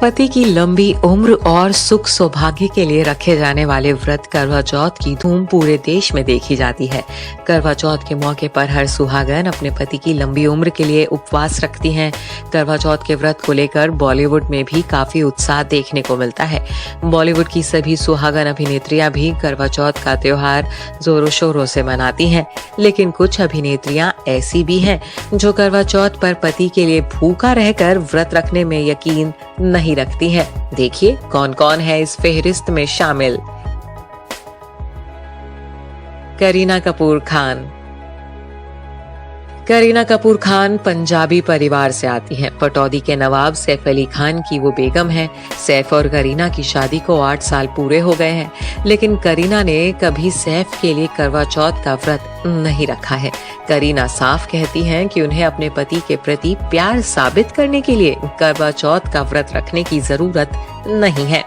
पति की लंबी उम्र और सुख सौभाग्य के लिए रखे जाने वाले व्रत करवा चौथ की धूम पूरे देश में देखी जाती है। करवा चौथ के मौके पर हर सुहागन अपने पति की लंबी उम्र के लिए उपवास रखती हैं। करवा चौथ के व्रत को लेकर बॉलीवुड में भी काफी उत्साह देखने को मिलता है। बॉलीवुड की सभी सुहागन अभिनेत्रियां भी करवा चौथ का त्योहार जोरों शोरों से मनाती हैं, लेकिन कुछ अभिनेत्रियां ऐसी भी हैं जो करवा चौथ पर पति के लिए भूखा रहकर व्रत रखने में यकीन नहीं रखती है। देखिए कौन कौन है इस फेहरिस्त में शामिल। करीना कपूर खान। करीना कपूर खान पंजाबी परिवार से आती हैं। पटौदी के नवाब सैफ अली खान की वो बेगम है। सैफ और करीना की शादी को 8 साल पूरे हो गए हैं, लेकिन करीना ने कभी सैफ के लिए करवा चौथ का व्रत नहीं रखा है। करीना साफ कहती हैं कि उन्हें अपने पति के प्रति प्यार साबित करने के लिए करवा चौथ का व्रत रखने की जरूरत नहीं है।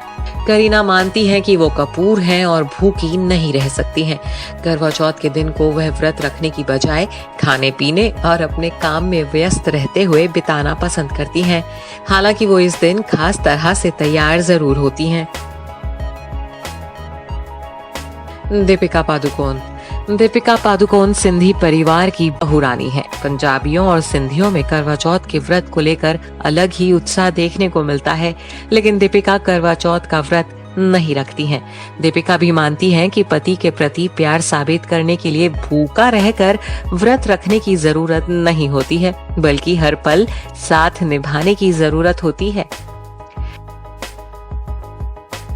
करीना मानती हैं कि वो कपूर हैं और भूखी नहीं रह सकती हैं। करवा चौथ के दिन को वह व्रत रखने की बजाय खाने पीने और अपने काम में व्यस्त रहते हुए बिताना पसंद करती हैं। हालांकि वो इस दिन खास तरह से तैयार जरूर होती हैं। दीपिका पादुकोण। दीपिका पादुकोण सिंधी परिवार की बहुरानी है। पंजाबियों और सिंधियों में करवा चौथ के व्रत को लेकर अलग ही उत्साह देखने को मिलता है, लेकिन दीपिका करवा चौथ का व्रत नहीं रखती हैं। दीपिका भी मानती हैं कि पति के प्रति प्यार साबित करने के लिए भूखा रहकर व्रत रखने की जरूरत नहीं होती है, बल्कि हर पल साथ निभाने की जरूरत होती है।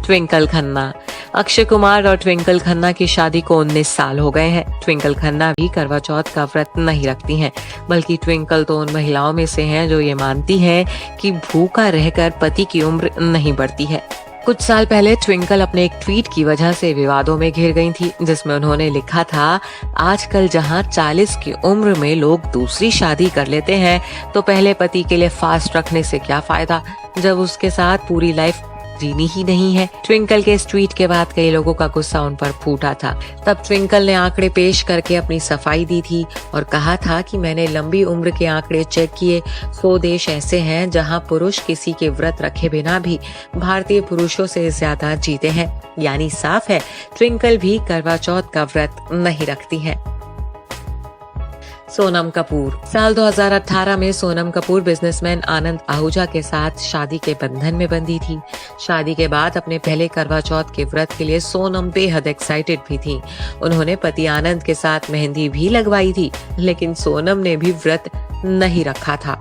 ट्विंकल खन्ना। अक्षय कुमार और ट्विंकल खन्ना की शादी को 19 साल हो गए हैं। ट्विंकल खन्ना भी करवा चौथ का व्रत नहीं रखती हैं, बल्कि ट्विंकल तो उन महिलाओं में से हैं जो ये मानती हैं कि भूखा रहकर पति की उम्र नहीं बढ़ती है। कुछ साल पहले ट्विंकल अपने एक ट्वीट की वजह से विवादों में घिर गई थी, जिसमें उन्होंने लिखा था, आजकल जहां 40 की उम्र में लोग दूसरी शादी कर लेते हैं, तो पहले पति के लिए फास्ट रखने से क्या फायदा, जब उसके साथ पूरी लाइफ जीनी ही नहीं है। ट्विंकल के इस ट्वीट के बाद कई लोगों का गुस्सा उन पर फूटा था। तब ट्विंकल ने आंकड़े पेश करके अपनी सफाई दी थी और कहा था कि मैंने लंबी उम्र के आंकड़े चेक किए। 100 देश ऐसे हैं जहां पुरुष किसी के व्रत रखे बिना भी भारतीय पुरुषों से ज्यादा जीते हैं। यानी साफ है, ट्विंकल भी करवा चौथ का व्रत नहीं रखती है। सोनम कपूर। साल 2018 में सोनम कपूर बिजनेसमैन आनंद आहूजा के साथ शादी के बंधन में बंधी थी। शादी के बाद अपने पहले करवा चौथ के व्रत के लिए सोनम बेहद एक्साइटेड भी थी। उन्होंने पति आनंद के साथ मेहंदी भी लगवाई थी, लेकिन सोनम ने भी व्रत नहीं रखा था।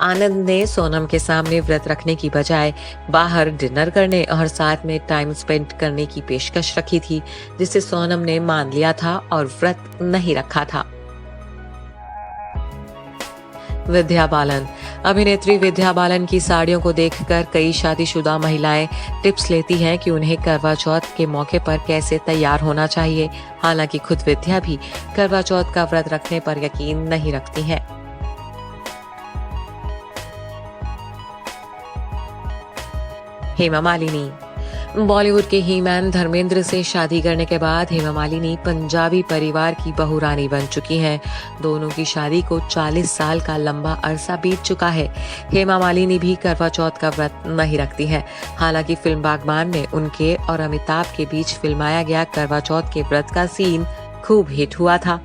आनंद ने सोनम के सामने व्रत रखने की बजाय बाहर डिनर करने और साथ में टाइम स्पेंड करने की पेशकश रखी थी, जिसे सोनम ने मान लिया था और व्रत नहीं रखा था। विद्या बालन। अभिनेत्री विद्या बालन की साड़ियों को देखकर कई शादीशुदा महिलाएं टिप्स लेती हैं कि उन्हें करवा चौथ के मौके पर कैसे तैयार होना चाहिए। हालांकि खुद विद्या भी करवा चौथ का व्रत रखने पर यकीन नहीं रखती हैं। हेमा मालिनी। बॉलीवुड के हीमैन धर्मेंद्र से शादी करने के बाद हेमा मालिनी पंजाबी परिवार की बहुरानी बन चुकी हैं। दोनों की शादी को 40 साल का लंबा अरसा बीत चुका है। हेमा मालिनी भी करवा चौथ का व्रत नहीं रखती हैं। हालांकि फिल्म बागबान में उनके और अमिताभ के बीच फिल्माया गया करवा चौथ के व्रत का सीन खूब हिट हुआ था।